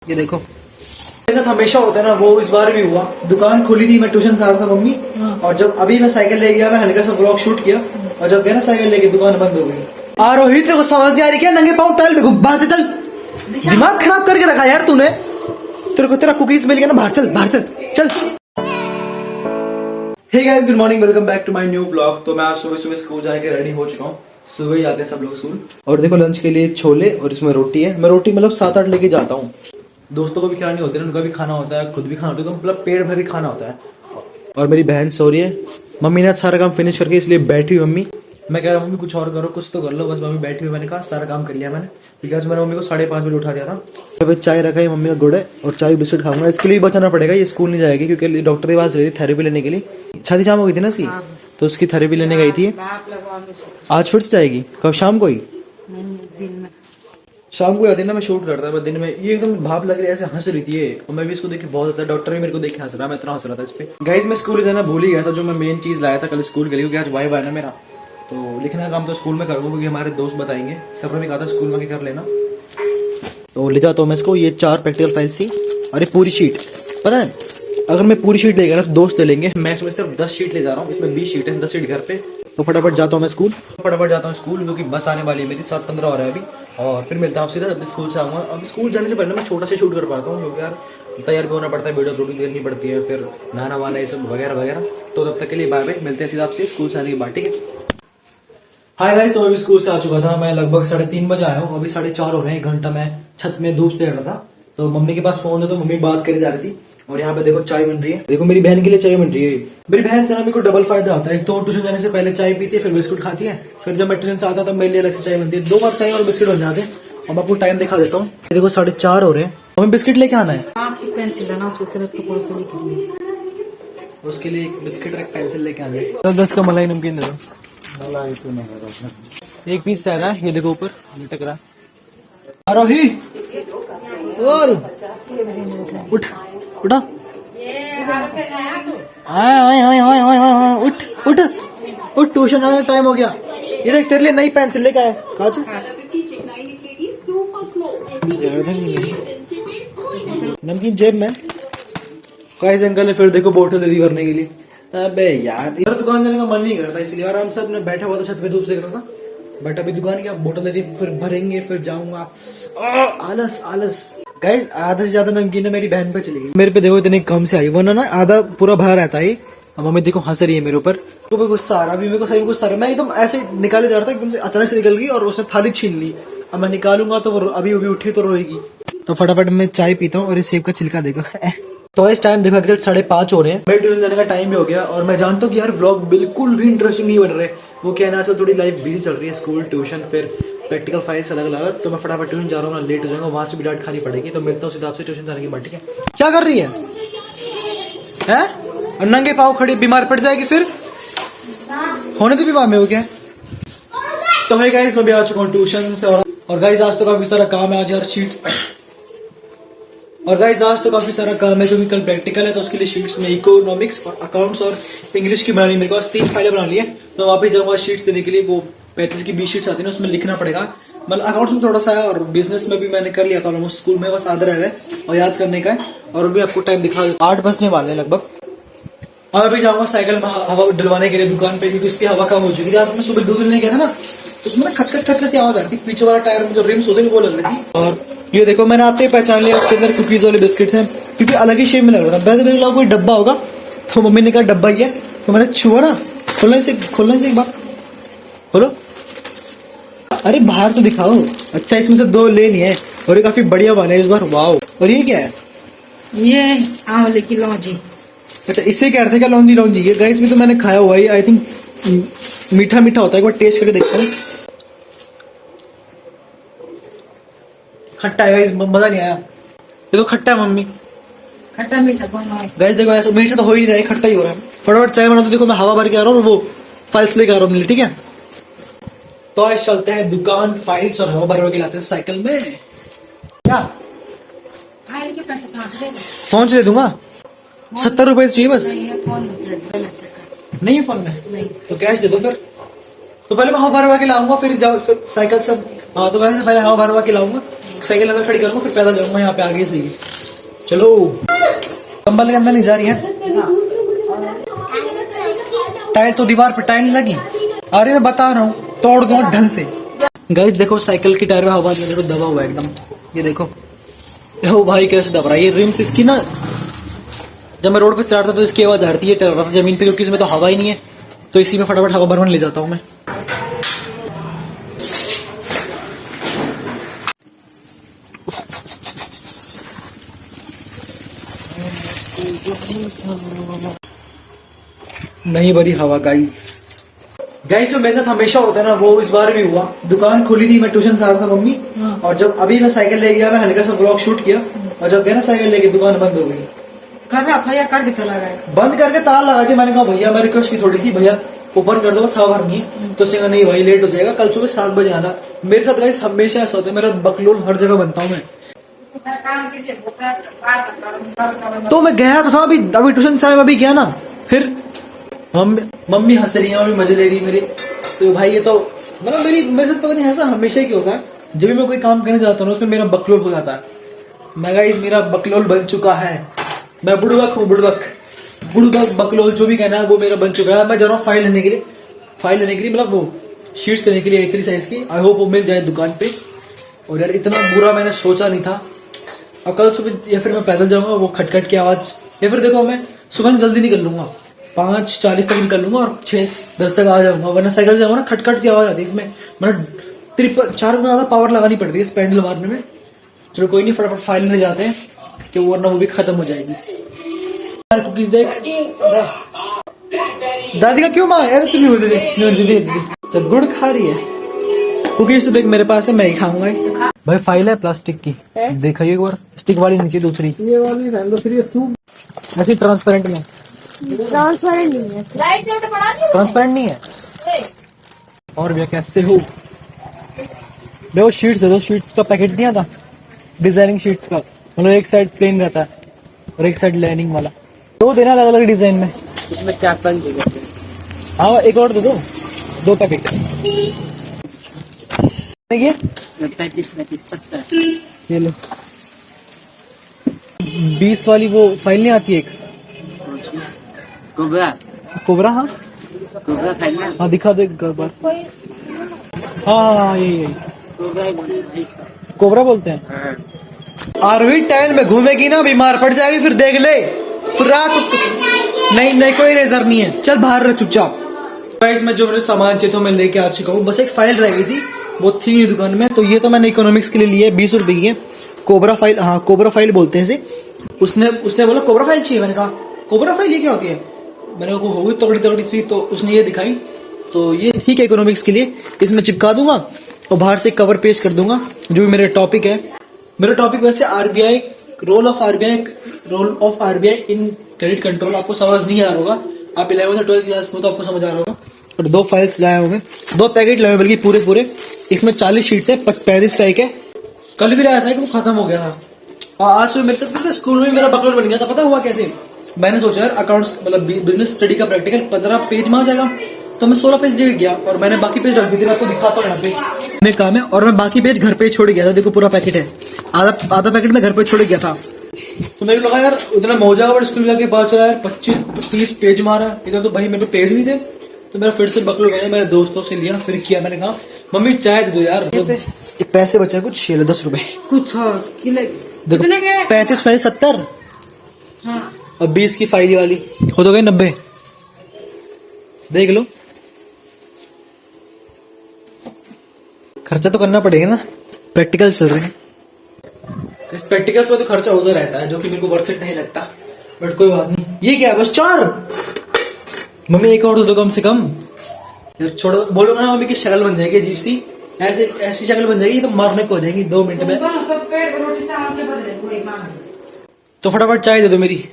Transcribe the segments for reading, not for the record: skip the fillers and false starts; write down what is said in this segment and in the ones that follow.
ये देखो मेरे साथ हमेशा होता है ना, वो इस बार भी हुआ। दुकान खुली थी, मैं ट्यूशन से आ रहा था मम्मी, और जब अभी मैं साइकिल ले गया, मैं हल्का सा ब्लॉग शूट किया, और जब गया ना साइकिल लेके, दुकान बंद हो गई। आ रोहित, तेरे को समझ नहीं आ रही क्या? नंगे पाँव टाइल पे बाहर से चल, दिमाग खराब करके रखा यार तूने। तेरे को तेरा कुकीज मिल गया ना, बाहर चल, बाहर चल चल। Hey guys, good morning, welcome back to my new blog. तो मैं आज सुबह सुबह स्कूल जाने के रेडी हो चुका हूँ। सुबह ही आते हैं सब लोग स्कूल। और देखो लंच के लिए छोले और इसमें रोटी है। मैं रोटी मतलब 7-8 लेके जाता हूँ। दोस्तों को भी खिलानी होती है, उनका भी खाना होता है, खुद भी खाना होता है, तो मतलब पेट भर के खाना होता है। और मेरी बहन सो रही है। मम्मी ने सारा काम फिनिश करके इसलिए बैठी हुई मम्मी। मैं कह रहा हूँ मम्मी कुछ और करो, कुछ तो कर लो, बस मम्मी बैठी हुई। मैंने कहा सारा काम कर लिया मैंने, बिकॉज मैंने मम्मी को 5:30 बजे उठा दिया था। अभी चाय रखा है मम्मी का गुड़ है, और चाय बिस्किट खाऊंगा। इसके लिए बचाना पड़ेगा, ये स्कूल नहीं जाएगी क्योंकि डॉक्टर के पास गई थी थेरेपी लेने के लिए। छाती जाम हो गई थी ना इसकी, तो उसकी थेरेपी लेने गई थी। आज फिर से जाएगी? कब? शाम को ही? शाम को आती है ना, मैं शूट करता है दिन में। ये एकदम भाप लग रही है, ऐसे हंस रही थी ये, और मैं भी इसको देख के बहुत अच्छा। डॉक्टर भी मेरे को देख के हंस रहा, मैं इतना हंस रहा था इस पे। गाइस, मैं स्कूल जाना भूल ही गया था। जो मैं मेन चीज लाया था कल स्कूल के लिए, क्योंकि आज वाइवा है ना मेरा, तो लिखने का काम तो स्कूल में करूंगा, क्योंकि हमारे दोस्त बताएंगे। सर ने कहा था स्कूल में कर लेना, तो ले जाता हूँ मैं इसको। ये 4 प्रैक्टिकल फाइल्स थी, और ये पूरी शीट। पता है, अगर मैं पूरी शीट लेगा ना तो दोस्त ले लेंगे। मैं इसमें सिर्फ 10 शीट ले जा रहा हूँ, इसमें 20 शीट है, 10 शीट घर पे। तो फटाफट जाता हूँ मैं स्कूल, क्योंकि बस आने वाली है मेरी। 7:15 हो रहा है अभी, और फिर मिलता हूँ सीधा जब स्कूल से आऊँगा। अब स्कूल जाने से पहले मैं छोटा सा शूट कर पाता हूँ, क्योंकि यार तैयार भी होना पड़ता है, वीडियो अपलोडिंग करनी पड़ती है, फिर नहाना वाना ये सब वगैरह वगैरह। तो तब तक के लिए बाय बाय, मिलते हैं सीधा आपसे स्कूल से आने के बाद, ठीक है? हाय गाइस, तो मैं भी स्कूल से आ चुका था। मैं लगभग 3:30 बजे आया हूँ। अभी 4:30 हो रहे हैं। 1 घंटा मैं छत में धूप से रहा था, तो मम्मी के पास फोन है, तो मम्मी बात करी जा रही थी। और यहाँ पे देखो चाय बन रही है। देखो मेरी बहन के लिए चाय बन रही है। मेरी बहन से ना मेरे को डबल फायदा होता है। एक तो ट्यूशन जाने से पहले चाय पीती है, फिर बिस्कुट खाती है, फिर जब मैं ट्यूशन से आता तब मेरे लिए अलग से चाय बनती है। 2 बार चाय और बिस्किट बन जाते हैं। अब आपको टाइम दिखा देता हूँ। देखो 4:30 हो रहे हैं। हमें बिस्किट लेके आना है। पेंसिल है ना, उसको तेरे टुकड़ों से लिख दिए। उसके लिए एक बिस्किट और एक पेंसिल लेके आना है। 10 का मलाई नमकीन दे दो। मलाई तो नहीं, एक पीस रहा है। ये देखो ऊपर लटक रहा है। आरोही, और उठ, उठा, उठ उठ उठ, ट्यूशन जाने का टाइम हो गया। ये देख तेरे लिए नई पेंसिल लेके आया। काजू नमकीन जेब में। गाइस, अंकल ने फिर देखो बोतल दे दी भरने के लिए। अबे यार, इधर दुकान जाने का मन नहीं करता, इसलिए आराम से अपने बैठा हुआ था छत पे, धूप सेक रहा था। बट अभी दुकान की बोतल दे दी, फिर भरेंगे, फिर जाऊंगा। आलस आलस। गाइस, आधा से ज्यादा नमकीन मेरी बहन पे चली गई। मेरे पे देखो इतनी कम से आई, वरना ना आधा पूरा भरा रहता है। अब मम्मी देखो हंस रही है मेरे ऊपर। तो भी गुस्सा आ रहा, अभी मेरे को सही में गुस्सा आ रहा। मैं एकदम ऐसे निकाले जा रहा था, एकदम से अचानक से निकल गई और उसने थाली छीन ली। अब मैं निकालूंगा तो वो अभी अभी उठी तो रोएगी। तो फटाफट मैं चाय पीता हूँ, और ये सेब का छिलका देखो। तो इस टाइम देखो एग्जैक्ट 5:30 हो रहे हैं। मेरे ट्यूशन जाने का टाइम भी हो गया, और मैं जानता हूँ कि यार व्लॉग बिल्कुल भी इंटरेस्टिंग नहीं बन रहे। वो क्या है ना, थोड़ी लाइफ बिजी चल रही है, स्कूल, ट्यूशन, फिर प्रैक्टिकल फाइल्स अलग अलग। तो मैं फटाफट ट्यूशन जा रहा हूँ ना, लेट हो जाऊंगा, वहां से भी डांट खानी पड़ेगी। तो मिलता हूँ सीधा आपसे ट्यूशन जाने के बाद, ठीक है? क्या कर रही है? और नंगे पाँव खड़ी, बीमार पड़ जाएगी फिर। होने तो विवाह में हो गया। तो है गाइस, मैं भी आ चुका हूँ ट्यूशन से। और गाइस, आज तो काफी सारा काम है, आज हर शीट। और गाइस, आज तो काफी सारा काम है, क्योंकि कल प्रैक्टिकल है, तो उसके लिए शीट्स में इकोनॉमिक्स और अकाउंट्स और इंग्लिश की बनानी। मेरे पास 3 फाइलें बना ली है, तो वापस जाऊंगा शीट्स देने के लिए। वो 35 की 20 शीट्स आती है ना, उसमें लिखना पड़ेगा। मतलब अकाउंट्स में थोड़ा सा है, और बिजनेस में भी मैंने कर लिया था ऑलमोस्ट। स्कूल में बस आधा रह रहा है और याद करने का है। और अभी आपको टाइम दिखा, 8 बजने वाले हैं लगभग। अब अभी जाऊंगा साइकिल में हवा डलवाने के लिए दुकान पे, क्योंकि उसकी हवा कम हो चुकी थी। आज मैं सुबह दूध लेने गया था ना, तो उसमें खचखच खचखच आवाज आ रही थी। पीछे वाला टायर में जो रिम्स होते हैं वो लग रही थी। और ये देखो, मैंने आते ही पहचान लिया, उसके अंदर कुकीज वाले बिस्किट्स हैं, क्योंकि अलग ही शेप में लग रहा था। वैसे मेरे कोई डब्बा होगा, तो मम्मी ने कहा डब्बा ही है, तो मैंने छुआ ना। खोलने से एक बार खोलो। अरे बाहर तो दिखाओ। अच्छा, इसमें से 2 ले लिए, और ये काफी बढ़िया वाले इस बार। वाओ। और ये क्या है? ये आंवले की लौंजी। अच्छा, इसे क्या अर्थ है? क्या लौंजी? लौंजी ये गाइस भी तो मैंने खाया हुआ है। आई थिंक मीठा मीठा होता है, एक बार टेस्ट करके देखता हूँ। खट्टा है गाइस, मजा नहीं आया। ये तो खट्टा है मम्मी। खट्टा मीठा दोनों है गाइस देखो, ऐसा मीठा तो हो ही नहीं रहा है, खट्टा ही हो रहा है। फटाफट चाय बना। तो देखो मैं हवा भर के आ रहा हूँ, और वो फाइल्स लेके आ रहा हूँ, ठीक है? तो आज चलते हैं दुकान, फाइल्स और हवा भर के लाते हैं साइकिल में। क्या फाइल के पैसे कहाँ से लेंगे? फोन से ले दूंगा। 70 रुपए चाहिए बस। नहीं है, फोन बैलेंस नहीं है फोन में? नहीं। तो कैश दे दो फिर। तो पहले मैं हवा भरवा के लाऊंगा, फिर जाओ, फिर साइकिल सब। हाँ, तो वैसे पहले हवा भरवा के लाऊंगा, साइकिल अंदर खड़ी करूंगा, फिर पैदल जाऊंगा यहाँ पे आगे से ही। चलो, कंबल के अंदर नहीं जा रही है। टाइल तो दीवार पे टाइल लगी। अरे मैं बता रहा हूँ, तोड़ दूंगा ढंग से। गाइस देखो साइकिल की टायर में हवा नहीं, देखो दबा हुआ है एकदम। ये देखो ओ भाई कैसे दब रहा है। ये रिम्स इसकी ना, जब मैं रोड पे चलाता तो इसकी आवाज हटती है, टल रहा था जमीन पे, क्योंकि इसमें तो हवा ही नहीं है। तो इसी में फटाफट हवा भरवन ले जाता हूँ मैं। नहीं भरी हवा गाइस। गाइस जो मेरे साथ हमेशा होता है ना, वो इस बार भी हुआ। दुकान खुली थी, मैं ट्यूशन से आ रहा था मम्मी, और जब अभी मैं साइकिल ले गया, मैं हल्का सा ब्लॉग शूट किया, और जब गया ना साइकिल लेके, दुकान बंद हो गई। कर रहा था या करके चला गया? बंद करके ताला लगा दिया। मैंने कहा भैया मैं रिक्वेस्ट की थोड़ी सी, भैया ओपन कर दो, बस हवा भरनी है। तो उसने कहा नहीं भाई लेट हो जाएगा, कल सुबह 7 बजे आना। मेरे साथ गाइस हमेशा ऐसा होता है, मेरा बकलोल हर जगह बनता हूँ मैं। तो मैं गया तो था, अभी ट्यूशन से आया, अभी गया ना, फिर मम्मी हंस रही है, मम्मी मजे ले रही है मेरे। तो भाई ये तो मतलब मेरे साथ पता नहीं ऐसा हमेशा ही होता है। जब भी मैं कोई काम करने जाता हूँ ना, उसमें मेरा बकलोल हो जाता है। मैं गाइस मेरा बकलोल बन चुका है। मैं बुड़बक हूँ, बुड़बक बकलोल जो भी कहना है वो मेरा बन चुका है। मैं जा रहा हूँ फाइल लेने के लिए, मतलब वो शीट्स लेने के लिए A3 साइज की। आई होप वो मिल जाए दुकान पे। और यार इतना बुरा मैंने सोचा नहीं था। अब कल सुबह या फिर मैं पैदल जाऊंगा, वो खटखट की आवाज, या फिर देखो मैं सुबह जल्दी निकल लूंगा, 5:40 तक निकल लूंगा और 6:10 तक आ जाऊंगा। वरना साइकिल जाऊंगा ना, खटखट सी आवाज आती है इसमें, मतलब 4 गुना ज्यादा पावर लगानी पड़ रही है इस पैडल मारने में। चलो कोई नहीं, फटाफट फाइल लेने जाते हैं, कि वरना वो भी खत्म हो जाएगी। कुकीज देख, दादी का क्यों माँ यार, तुम ही दीदी जब गुड़ खा रही है। कुकीज तो देख मेरे पास है, मैं ही खाऊंगा। भाई फाइल है प्लास्टिक की, देखा एक बार, स्टिक वाली नीचे, दूसरी ये वाली रहने दो, फिर ये सूख ऐसी ट्रांसपेरेंट में। ट्रांसपेरेंट नहीं है, ट्रांसपेरेंट नहीं है। और भैया कैसे हो? वो शीट्स है, 2 शीट्स का पैकेट दिया था, डिजाइनिंग शीट्स का, मतलब एक साइड प्लेन रहता है और एक साइड लाइनिंग वाला। 2 देना अलग अलग डिजाइन में। इसमें क्या पन देगा? हाँ एक और दे दो, 2 पैकेट। ये 35 ये लो, 20 वाली वो फाइल नहीं आती एक, कोबरा। हाँ कोबरा फाइल ना, हाँ दिखा दो एक बार। हाँ यही कोबरा बोलते हैं। आरोही टाइल में घूमेगी ना, बीमार पड़ जाएगी, फिर देख ले, फिर रात नहीं कोई रेजर नहीं है, चल बाहर रह चुपचाप। गाइस मैं जो मेरे सामान चाहिए था मैं लेके आ चुका हूँ, बस एक फाइल रह गई थी, वो थी नहीं दुकान में। तो ये तो मैंने इकोनॉमिक्स के लिए लिया है, 20 रुपए की है, कोबरा फाइल। हाँ कोबरा फाइल बोलते हैं इसे। उसने बोला कोबरा फाइल चाहिए, मैंने कहा कोबरा फाइल ये क्या होती है? मैंने कहा होगी तगड़ी सी, तो उसने ये दिखाई। तो ये ठीक है इकोनॉमिक्स के लिए, इसमें चिपका दूंगा और बाहर से कवर पेस्ट कर दूंगा, जो भी मेरे टॉपिक है। मेरा टॉपिक वैसे RBI, role of RBI in credit control. आपको समझ नहीं आ रहा होगा, आप 11 से 12 क्लास में, तो आपको समझ आ रहा होगा। और 2 फाइल्स लाए होंगे, 2 पैकेट लाए बल्कि पूरे। इसमें 40 शीट्स है, 35 का एक है। कल भी लाया था कि वो खत्म हो गया था। और आज सुबह मेरे साथ स्कूल में मेरा बकलोल बन गया था। पता हुआ कैसे? मैंने सोचा यार अकाउंट्स मतलब बिजनेस स्टडी का प्रैक्टिकल 15 पेज में आ जाएगा, तो मैं 16 पेज दे गया और मैंने बाकी पेज रख दिए थे। आपको दिखाता हूँ यहाँ पे काम है, और मैं बाकी पेज घर पे छोड़ गया था। देखो पूरा पैकेट है, आधा पैकेट में घर पे छोड़ गया था। तो मेरे को लगा यार उतना मौजा का, स्कूल जाके पता चला यार 25-30 पेज मारा इधर, तो भाई मेरे को पेज नहीं थे। तो मेरा फिर से बकलोल गया, मेरे दोस्तों से लिया, फिर किया। मैंने कहा मम्मी चाय दे दो यार, ये पैसे बचा कुछ 10 रुपए कुछ और देखो, 35 फाइल 70 हाँ। और 20 की फाइल वाली हो तो गई 90। देख लो, खर्चा तो करना पड़ेगा ना, प्रैक्टिकल चल रहे हैं। इस प्रैक्टिकल्स में तो खर्चा होता रहता है, जो कि मेरे को वर्थ इट नहीं लगता, बट कोई बात नहीं। ये क्या है बस 4? मम्मी एक और दो कम से कम यार, छोड़ो। बोलूंगा ना मम्मी की शक्ल बन जाएगी अजीब सी, ऐसी शक्ल बन जाएगी तो मारने को हो जाएगी 2 मिनट में। तो फटाफट चाय दे दो मेरी,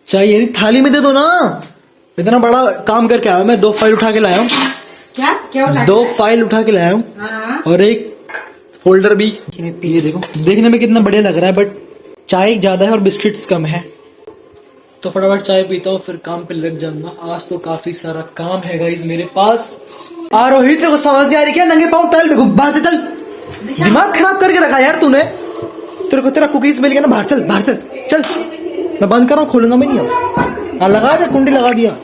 चाय यानी थाली में दे दो ना। इतना बड़ा काम करके आया मैं, 2 फाइल उठा के लाया हूँ। क्या 2 फाइल उठा के लाया हूँ, और एक फोल्डर भी। ये देखो, देखने में कितना बढ़िया लग रहा है, बट चाय ज्यादा है और बिस्किट्स कम है। तो फटाफट चाय पीता हूँ, फिर काम पे लग जाऊंगा। आज तो काफी सारा काम है गाइस मेरे पास। आरोही तेरे को समझ नहीं आ रही क्या? नंगे पाँव टाइल में घुस, बाहर से चल। दिमाग खराब करके रखा यार तूने। तेरे को तेरा कुकीज मिल गया ना, बाहर चल, बाहर चल, चल। मैं बंद कर रहा हूँ, खोलूंगा मैं नहीं अब। हाँ लगा दे, कुंडी लगा दिया।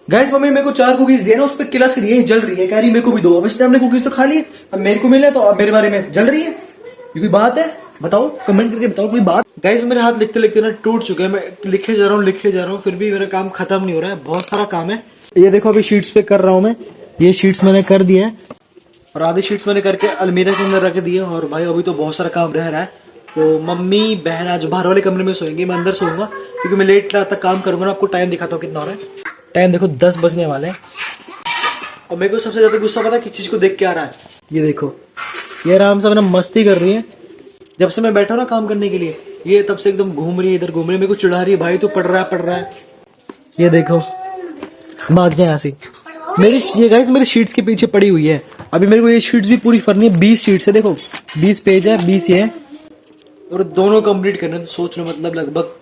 गाइस मम्मी ने मेरे को 4 कुकीज दिए ना, उस पर किलस रही है, जल रही है, कह रही मेरे को भी दो। अब इसने हमने कुकीज तो खा लिए, अब मेरे को मिले तो अब मेरे बारे में जल रही है। ये कोई बात है? बताओ, कमेंट करके बताओ कोई बात। गाइस मेरे हाथ लिखते लिखते ना टूट चुके हैं, मैं लिखे जा रहा हूँ, फिर भी मेरा काम खत्म नहीं हो रहा है, बहुत सारा काम है। ये देखो अभी शीट्स पे कर रहा हूँ मैं, ये शीट्स मैंने कर दिए हैं और आधी शीट्स मैंने करके अलमीरा के अंदर रख दिए। और भाई अभी तो बहुत सारा काम रह रहा है, तो मम्मी बहन आज बाहर वाले कमरे में सोएंगे, मैं अंदर सोऊंगा क्योंकि मैं लेट रात तक काम करूंगा ना। आपको टाइम दिखाता हूँ कितना हो रहा है, टाइम देखो 10 बजने वाले हैं। और मेरे को सबसे ज्यादा गुस्सा पता है किस चीज को देख के आ रहा है, ये देखो, ये आराम से अपना मस्ती कर रही है। जब से मैं बैठा ना काम करने के लिए, ये तब से एकदम घूम रही है, इधर घूम रही है, मेरे को चिढ़ा रही है, भाई तू पढ़ रहा है। ये देखो, भाग जाए यहाँ से। ये गाइस मेरी शीट्स के पीछे पड़ी हुई है, अभी मेरे को ये शीट्स भी पूरी करनी है। 20 शीट्स है, देखो 20 पेज है, 20 ये है और दोनों कंप्लीट करने। तो सोच लो मतलब लगभग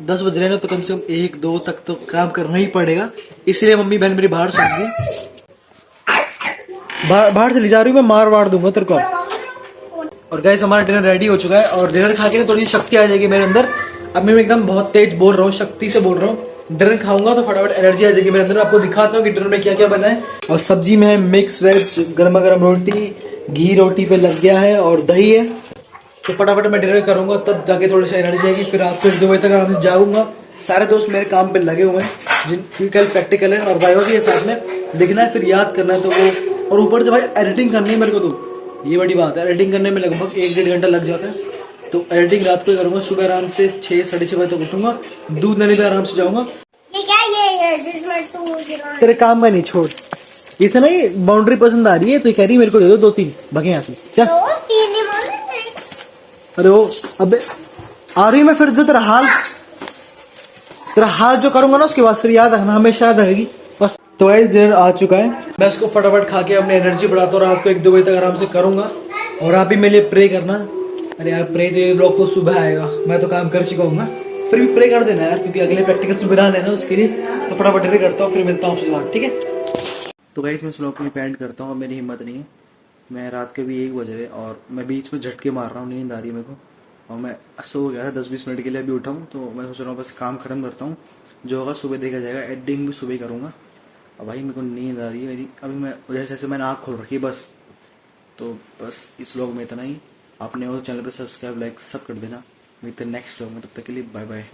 10 बज रहे हैं ना, तो कम से कम 1-2 तक तो काम करना ही पड़ेगा। इसलिए मम्मी बहन मेरी बाहर सो गई, बाहर चली जा रही हूँ, मैं मार वार दूंगा तेरे को। और गाइस हमारा डिनर रेडी हो चुका है और डिनर खा के ना थोड़ी शक्ति आ जाएगी मेरे अंदर। अब मैं एकदम बहुत तेज बोल रहा हूँ, शक्ति से बोल रहा हूँ। डिनर खाऊंगा तो फटाफट एनर्जी आ जाएगी मेरे अंदर। आपको दिखाता हूँ कि डिनर में क्या क्या बना है। और सब्जी में है मिक्स वेज, गर्मा गर्म रोटी, घी रोटी पे लग गया है और दही है। तो फटाफट मैं डिनर करूंगा, तब जाके थोड़ी सी एनर्जी आएगी। फिर रात को 1-2 बजे तक आराम से जागूंगा। सारे दोस्त मेरे काम पे लगे हुए हैं, जिनकी कल प्रैक्टिकल है और वाइवा भी है साथ में, लिखना है फिर याद करना है तो वो। और ऊपर से भाई एडिटिंग करनी है मेरे को, तो ये बड़ी बात है, एडिटिंग करने में लगभग 1-1.5 घंटा लग जाता है। तो एडिटिंग रात को ही करूंगा, सुबह आराम से 6-6:30 बजे तक उठूंगा, दूध लेने पे आराम से जाऊंगा। ये क्या ये जिसमें तू तेरे काम का नहीं, छोड़। इसे ना ये बाउंड्री पसंद आ रही है, तो ये कह रही है मेरे को दे दो 2-3, भागे यहाँ से चल। 2-3 ही बोल रहे थे। अरे ओ अबे आ रही मैं फिर जो तेरा हाल जो करूंगा ना, उसके बाद फिर याद रखना, हमेशा याद रहेगी बस। तो गाइस डिनर आ चुका है, मैं इसको फटाफट खा के अपनी एनर्जी बढ़ाता हूँ। रात को 1-2 बजे तक आराम से करूंगा। और आप भी मेरे लिए प्रे करना। अरे यार प्रे तो ये ब्लॉग तो सुबह आएगा, मैं तो काम कर चुका हूँ, फिर भी प्रे कर देना यार, क्योंकि अगले प्रैक्टिकल सुबह आना है ना, उसके लिए तो फटाफट डिनर करता हूँ, फिर मिलता हूँ आपसे बाद, ठीक है। तो गाइस मैं इस ब्लॉग को पेंट करता हूँ, मेरी हिम्मत नहीं है, मैं रात के भी 1 बज रहे और मैं बीच में झटके मार रहा हूँ, नींद आ रही है मेरे को। और मैं सो गया था 10-20 मिनट के लिए, अभी उठा हूँ, तो मैं सोच रहा हूँ बस काम खत्म करता हूँ, जो होगा सुबह देखा जाएगा। एडिटिंग भी सुबह करूँगा। अब भाई मेरे को नींद आ रही है मेरी, अभी मैं जैसे मैंने आँख खोल रखी है बस। तो बस इस व्लॉग में इतना ही। आपने वो चैनल पे सब्सक्राइब लाइक सब कर देना। मिलते हैं नेक्स्ट व्लॉग में, तब तक के लिए बाय बाय।